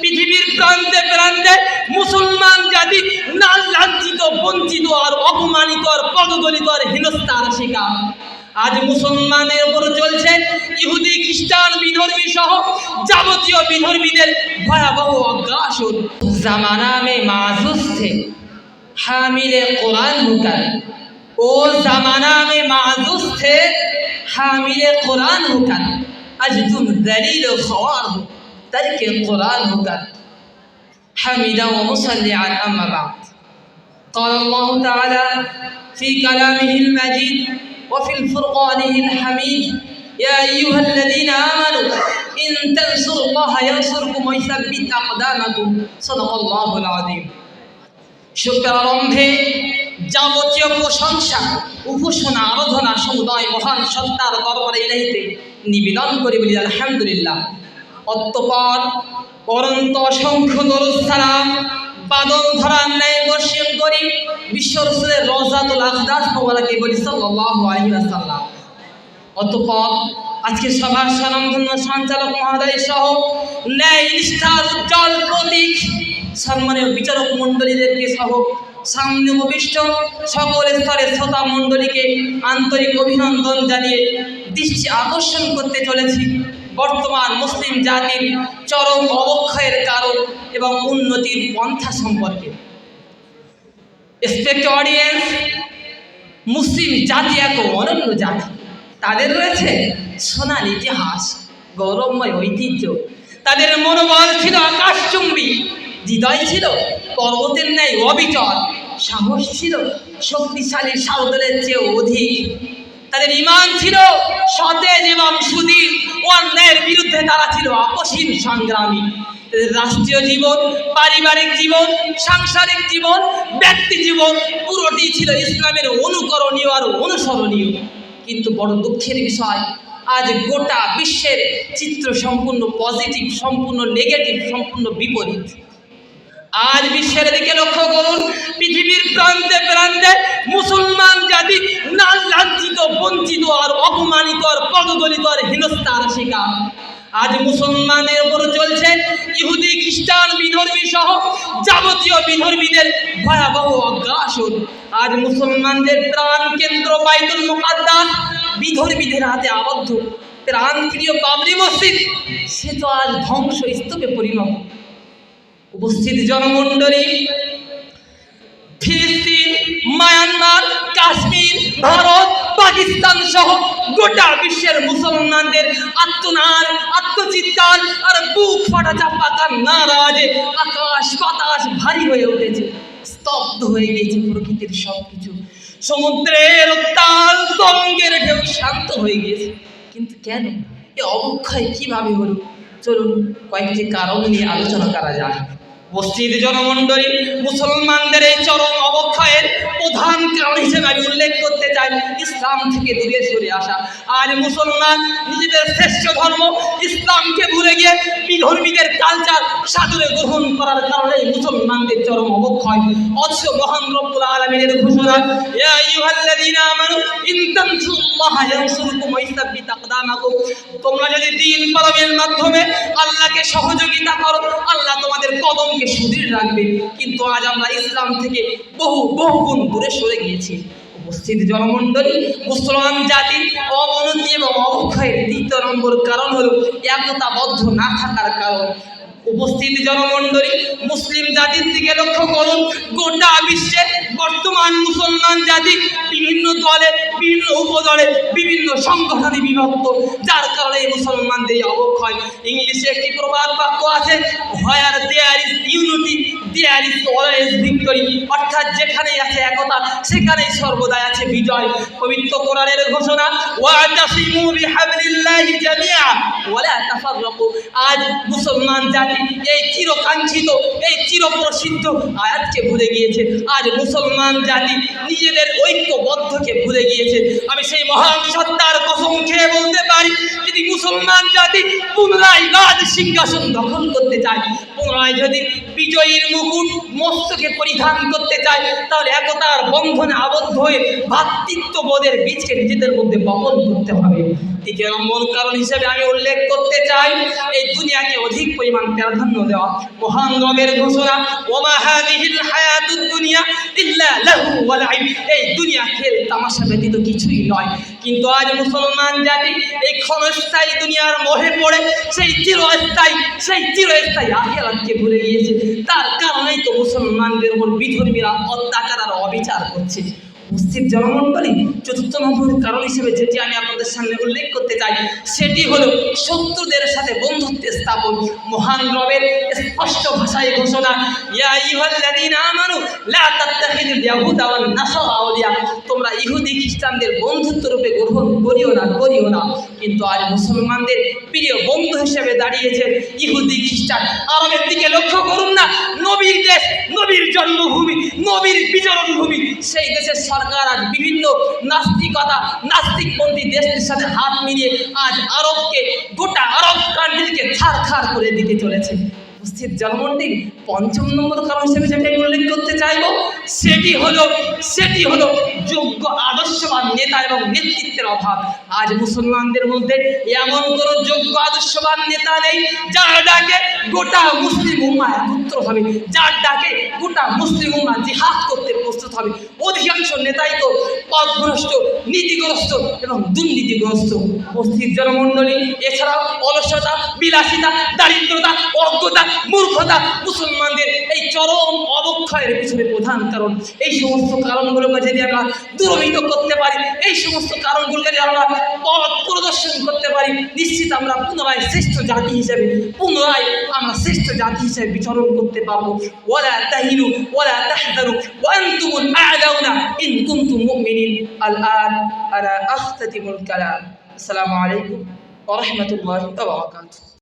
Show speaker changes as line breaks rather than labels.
পৃথিবীর প্রান্তে প্রান্তে মুসলমান জাতি লাঞ্ছিত, বঞ্চিত আর অপমানিত আর পদদলিত আর হেনস্থার শিকার। আজ মুসলমানের উপর চলছে ইহুদি, খ্রিস্টান, বিধর্মী সহ যাবতীয় বিধর্মীদের ভয়াবহ অগ্রাসন। জামানা মে মাযুজ থে হামিলে কোরআন হুকার, ও জামানা মে মাযুজ থে হামিলে কোরআন হুকার, আজ তুম দলিল খওয়ার হো তরকে কোরআন হুকার। হামিদা ওয়া মুসাল্লিআন আম্মা বা'দ। قال الله تعالى في كلامه المجيد وفي الفرقانه الحميد يا أيها الذين آمنوا إن تنصروا الله ينصركم ويثبت أقدامكم صدق الله العظيم। শুক্রারম্ভে যাবতীয় প্রশংসা, উপাসনা, আরাধনা সমুদয় মহান সত্তার দরবারে ইলাহিতে নিবেদন করে বলি আলহামদুলিল্লাহ। অতঃপর অনন্ত অসংখ্য দরুদ সালাম বাদল ধরার ন্যায় বর্ষণ করি বিশ্ব রাসূলের রওজাতুল আকদাস মোবারকে বলি সাল্লাল্লাহু আলাইহি ওয়াসাল্লাম। অতঃপর আজকে সভার স্বনামধন্য সঞ্চালক মহোদয় সহ ন্যায় নিষ্ঠার উজ্জ্বল প্রতীক সম্মানীয় বিচারক মণ্ডলীদেরকে সহ সামনে উপবিষ্ট সকল স্তরের শ্রোতা মণ্ডলীকে আন্তরিক অভিনন্দন জানিয়ে দৃষ্টি আকর্ষণ করতে চলেছি বর্তমান মুসলিম জাতির চরম অবক্ষয়ের কারণ এবং উন্নতির পন্থা সম্পর্কে। রেসপেক্ট অডিয়েন্স, মুসলিম জাতি এক অনন্য জাতি। তাদের রয়েছে সোনার ইতিহাস, গৌরবময় ঐতিহ্য। তাদের মনোবল ছিল আকাশচুম্বী, হৃদয় ছিল পর্বতের ন্যায় অবিচল, সাহস ছিল শক্তিশালী সারদলের চেয়ে অধিক। তাদের ঈমান ছিল সতেজ এবং সুদীর, অন্যায়ের বিরুদ্ধে তারা ছিল আপসীন সংগ্রামী। রাষ্ট্রীয় জীবন, পারিবারিক জীবন, সাংসারিক জীবন, ব্যক্তি জীবন পুরোটি ছিল ইসলামের অনুকরণীয় আর অনুসরণীয়। কিন্তু বড় দুঃখের বিষয়, আজ গোটা বিশ্বের চিত্র সম্পূর্ণ পজিটিভ, সম্পূর্ণ নেগেটিভ, সম্পূর্ণ বিপরীত। আজ বিশ্বের দিকে লক্ষ্য করুন, পৃথিবীর প্রান্তে প্রান্তে মুসলমান জাতি লাঞ্ছিত, বঞ্চিত আর অপমানিত আর পদদলিত আর হেনস্থার শিকার। আজ মুসলমানের উপর চলছে ইহুদি, খ্রিস্টান, বিধর্মী সহ যাবতীয় বিধর্মীদের ভয়াবহ অগ্রাসন। আজ মুসলমানদের প্রাণ কেন্দ্র বাইতুল মুকাদ্দাস বিধর্মীদের হাতে আবদ্ধ। প্রাণ প্রিয় বাবরি মসজিদ সে তো আজ ধ্বংসস্তূপে পরিণত। উপস্থিত জনমণ্ডলী, ফিলিস্তিন, মায়ানমার, কাশ্মীর, ভারত, পাকিস্তান সহ গোটা বিশ্বের মুসলমানদের আত্মনাদ, আত্মচিৎকার আর বুক ফাটা চাপা কান্নার আওয়াজে আকাশ বাতাস ভারী হয়ে উঠেছে, স্তব্ধ হয়ে গেছে প্রকৃতির সবকিছু। সমুদ্রের উত্তাল তরঙ্গের ঢেউ শান্ত হয়ে গিয়েছে। কিন্তু কেন এ অবক্ষয় কিভাবে হলো? চলুন কয়েকটি কারণ নিয়ে আলোচনা করা যায়। উপস্থিত জনমণ্ডলী, মুসলমানদের এই চরম অবক্ষয়ের প্রধান কারণ হিসেবে আমি উল্লেখ করতে চাই ইসলাম থেকে দূরে সরে আসা। আর মুসলমান নিজেদের শ্রেষ্ঠ ধর্ম ইসলামকে ভুলে গিয়ে বিধর্মীদের কালচার সাদরে গ্রহণ করার কারণে মুসলমানদের চরম অবক্ষয়। অথচ মহান রব্বুল আলামিনের ঘোষণা, ইয়া আইয়ুহাল্লাযীনা আমানু ইন তানসুরুল্লাহা ইয়ানসুরকুম ওয়া ইসাব্বিত আকদামাকুম। তোমরা যদি দ্বীন পালনের মাধ্যমে আল্লাহকে সহযোগিতা করো, আল্লাহ তোমাদের কদমকে সুদৃঢ় রাখবে। কিন্তু আজ আমরা ইসলাম থেকে বহু গুণ দূরে সরে গিয়েছি। উপস্থিত জনমণ্ডলী, মুসলমান জাতির অবনতি এবং অবক্ষয়ের দ্বিতীয় নম্বর কারণ হলো একতাবদ্ধ না থাকার কারণ। উপস্থিত জনমণ্ডলী, মুসলিম জাতির দিকে লক্ষ্য করুন, গোটা বিশ্বে বর্তমান মুসলমান জাতি বিভিন্ন দলে, বিভিন্ন উপদলে, বিভিন্ন সংগঠনে বিভক্ত, যার কারণে মুসলমানদের এই অবক্ষয়। ইংলিশে একটি প্রবাদ বাক্য আছে, where there is unity there is always victory. অর্থাৎ যেখানেই আছে একতা সেখানেই সর্বদাই আছে বিজয়। পবিত্র কোরআনের ঘোষণা, ওয়াতাসিমু বিহাবলিল্লাহি জামিআ ওয়ালা তাফাররাকু। আজ মুসলমান জাতি এই চিরকাঙ্ক্ষিত, এই চিরপ্রসিদ্ধ আয়াতকে ভুলে গিয়েছে। আজ মুসলমান জাতি নিজেদের ঐক্যবদ্ধকে ভুলে গিয়েছে। আমি সেই মহান সত্তার কসম খেয়ে বলতে পারি, যদি মুসলমান জাতি পুনরায় রাজ সিংহাসন দখল করতে চায়, পুনরায় যদি বিজয়ীর মুকুট মস্তকে পরিধান করতে চায়, তাহলে একতার বন্ধনে আবদ্ধ হয়ে ভ্রাতৃত্ববোধের বীজকে নিজেদের মধ্যে বপন করতে হবে। দ্বিতীয় নম্বর কারণ হিসেবে আমি উল্লেখ করতে চাই এই দুনিয়াকে অধিক পরিমাণ প্রাধান্য দেওয়া। মহান রবের ঘোষণা, ওমা হাযিহিল হায়াতুদ দুনিয়া ইল্লা লাহু ওয়া লাইব, এই দুনিয়া খেল তামাশা ব্যতীত কিছুই নয়। কিন্তু আজ মুসলমান জাতি এই ক্ষণস্থায়ী দুনিয়ার মোহে পড়ে সেই চিরস্থায়ী আখিরাতকে ভুলে গিয়েছে। তার কারণেই তো মুসলমানদের উপর বিধর্মীরা অত্যাচার আর অবিচার করছে। উপস্থিত জনমণ্ডলী, চতুর্থ নম্বর কারণ হিসেবে যেটি আমি আপনাদের সামনে উল্লেখ করতে চাই সেটি হলো শত্রুদের সাথে বন্ধুত্ব স্থাপন। মহান রবের স্পষ্ট ভাষায় ঘোষণা, ইয়া আইয়ুহাল্লাযীনা আমানু লা তাত্তাখিযুল ইয়াহুদা ওয়ান নাসারা আউলিয়া, তোমরা ইহুদি খ্রিস্টানদের বন্ধুত্ব রূপে গ্রহণ করিও না। কিন্তু আজ মুসলমানদের প্রিয় বন্ধু হিসেবে দাঁড়িয়েছে ইহুদি খ্রিস্টান। আরবের দিকে লক্ষ্য করুন না, নবীর দেশ, নবীর জন্মভূমি, নবীর বিচরণ ভূমি, সেই দেশের সরকার আজ বিভিন্ন নাস্তিকপন্থী দেশটির সাথে হাত মিলিয়ে আজ গোটা আরব কান্ট্রিকে ছাড়খাড় করে দিতে চলেছে। উপস্থিত জনমণ্ডলী, পঞ্চম নম্বর কারণ হিসেবে যেটা আমি উল্লেখ করতে চাইব সেটি হলো যোগ্য আদর্শবান নেতা এবং নেতৃত্বের অভাব। আজ মুসলমানদের মধ্যে এমন কোনো যোগ্য আদর্শবান নেতা নেই যার ডাকে গোটা মুসলিম উম্মাহ একত্র হবে, যার ডাকে গোটা মুসলিম উম্মাহ জিহাদ করতে প্রস্তুত হবে। অধিকাংশ নেতাই তো পথভ্রষ্ট, নীতিগ্রস্ত এবং দুর্নীতিগ্রস্ত। উপস্থিত জনমণ্ডলী, এছাড়াও অলসতা, বিলাসিতা, দারিদ্রতা, অজ্ঞতা, মূর্খতা মুসলমানদের এই চরম অবক্ষয়ের পিছনে প্রধান কারণ। এই সমস্ত কারণগুলোকে যদি আমরা দূরীভূত করতে পারি, এই সমস্ত কারণগুলোকে যদি আমরা পথ প্রদর্শন করতে পারি, নিশ্চিত আমরা পুনরায় শ্রেষ্ঠ জাতি হিসেবে বিচরণ করতে পারবো। ওয়ালা তাহিনু ওয়ালা তাহজানু ওয়া আনতুমুল আ'লাউনা ইন কুনতুম মুমিনিন। আল-আন আনা আখতাতিমুল কালাম। আসসালামু আলাইকুম ওয়া রাহমাতুল্লাহি ওয়া বারাকাতুহু।